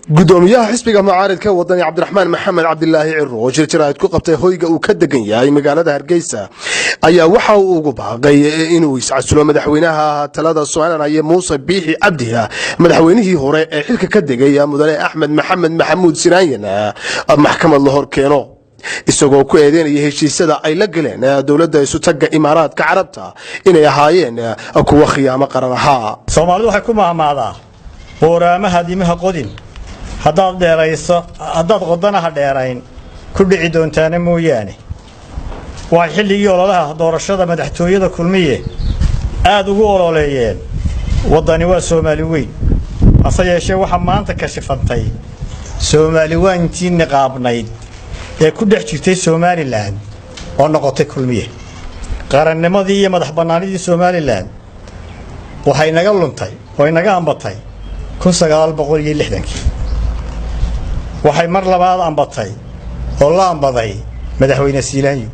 gudoomiyaha xisbiga mucaaradka wadani Cabdiraxmaan Maxamed Cabdilaahi Cirro oo jirjiraad ku qabtay hoyga uu ka degan yahay magaalada Hargeysa ayaa waxa uu ugu baaqay inuu iscasulo madaxweynaha talada Soomaaliya Muuse Biixi Cabdi madaxweynihii hore ee xilka ka degay mudane Axmed Maxamed Maxamuud Sinaayana maxkamad la hor keeno isagoo ku eedeynaya heshiisyada ay la galeen dawladda isu tagga Imaaraadka Carabta inay ahaayeen kuwa khiyaamo qaran ahaa. Soomaalidu waxay ku maamaadaa booramaha diimaha qodin haddaad dheerayso haddaad qodanaha dheerayn ku dhici doontaana mooyaane waa xilligii ololaha doorashada madaxtooyada kulmiye aad ugu ololeeyeen wadani waa Soomaali weyn hase yeeshee waxa maanta ka shifantay Soomaali weyntii niqaabnayd ee ku dhex jirtay Somaliland oo noqotay kulmiye qarannimadii iyo madax bannaanidii Somaliland waxay naga luntay oo inaga ambatay 1960 waxay mar labaad ambatay oo la ambaday madaxweyne Siilaanyo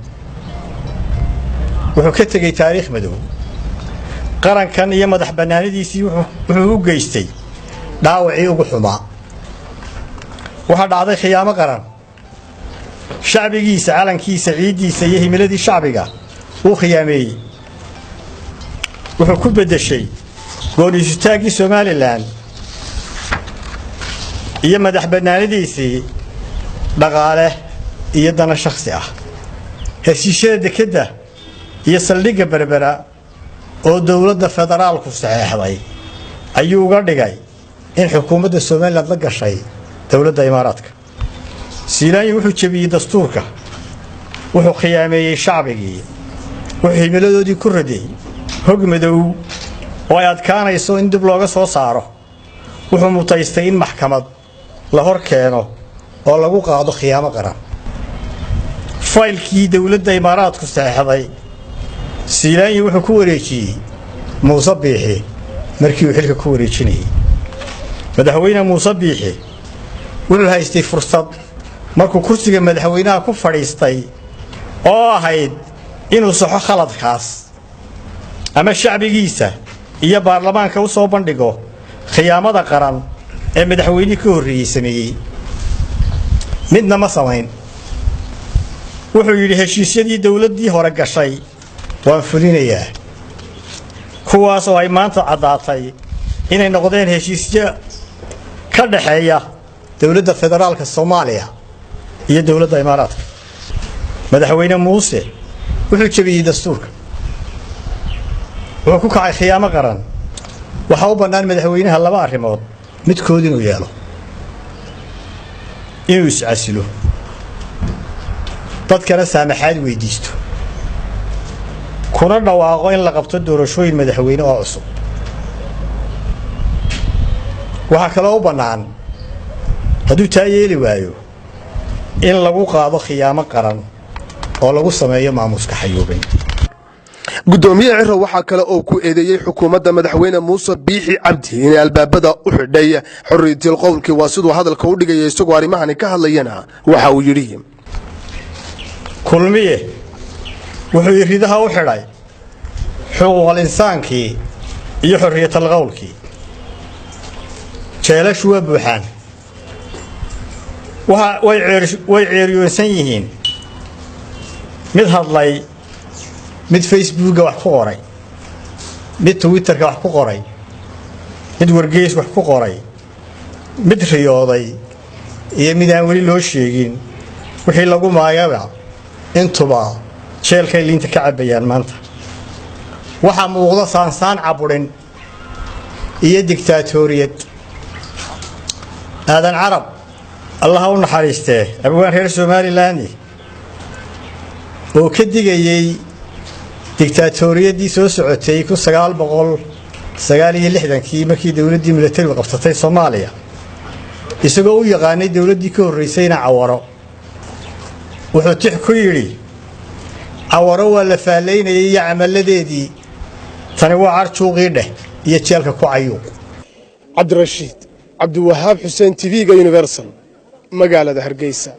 wuxuu ka tagay taariikh madow qarankan iyo madax bannaanidiisii wuxuu u geystay dhaawacii ugu xumaa waxa dhacday khiyaamo qaran shacbigiisa calankiisa ciidiisa iyo himiladii shacbiga uu khiyaameeyay wuxuu ku bedeshay go'aansiyadii Somaliland iyo madax bannaanidiisii dhaqaale iyo dana shakhsi ah heshiisyada dekada iyo saldhigga berbera oo dawladda federaalku saxeexday ayuu uga dhigay in xukuumadda Somaliland la gashay dawladda Imaaraadka. Siilaanyo wuxuu jabiyay dastuurka wuxuu khiyaameeyay shacbigii wuxuu himiladoodii ku raday hog madow oo ay adkaanayso in dib looga soo saaro wuxuu mutaystay in maxkamad la hor keeno oo lagu qaado khiyaamo qaran faylkii dawladda Imaaraadku saxeexday Siilaanyo wuxuu ku wareejiyay Muuse Biixi markii uu xilka ku wareejinayay madaxweyne Muuse Biixi wuxuu haystay fursad markuu kursiga madaxweynaha ku fadhiistay oo ahayd inuu saxo khaladkaas ama shacbigiisa iyo baarlamaanka u soo bandhigo khiyaamada qaran ee madaxweynihii ka horreeyay sameeyay midna ma samayn wuxuu yiri heshiisyadii dawladdii hore gashay waan fulinayaa kuwaas oo ay maanta cadaatay inay noqdeen heshiisyo ka dhaxeeya dawladda federaalka Soomaaliya iyo dawladda Imaaraadka madaxweyne Muuse wuxuu jabiyay dastuurka wuxuu ku kacay khiyaamo qaran waxa uu bannaan madaxweynaha laba arrimood midkood inuu yeelo inuu iscasilo dadkana saamaxaad weydiisto kuna dhawaaqo in la qabto doorashooyin madaxweyne oo cusub waxa kale oo bannaan hadduu taa yeeli waayo in lagu qaado khiyaamo qaran oo lagu sameeyo maamuska xayuubin. gudoomiyaha Cirro waxa kale oo ku eedeeyay xukuumadda madaxweyne Muuse Biixi Cabdi in albaabada u xidhay xorriyadda qowlkii waa sidoo hadalka u dhigay isagoo arimahan ka hadlayana waxa uu yiri kulmiye wuxuu yiridaha u xidhay xuquuqul insaankii iyo xorriyadda qowlkii jeelashu waa buuxaan way ceeriyoonsan yihiin mid hadlay mid Facebook wax ku qoray mid Twitter wax ku qoray mid wargeys wax ku qoray mid riyooday iyo mid aan wali loo sheegin wixii lagu maagaba intuba jeelkay liinta ka cabayaan maanta waxa muuqda saansaan caburin iyo diktatoriyad aadan carab Allah u naxariistee abwaan reer Somaliland oo ka digayay diktatoriyadii soo socotay 1960 markii dawladdii militariga qabsatay Soomaaliya isagoo u yaqaanay dawladdii ka horreysayna Cawaro wuxuu tix ku yiri Cawaro waa la faaleynayay iyo camaladeedii tani waa arjuuqii dheh iyo jeelka ku cayuuq. Cabdirashiid Cabdiwahaab Xuseen TV-ga Universal magaalada Hargeysa.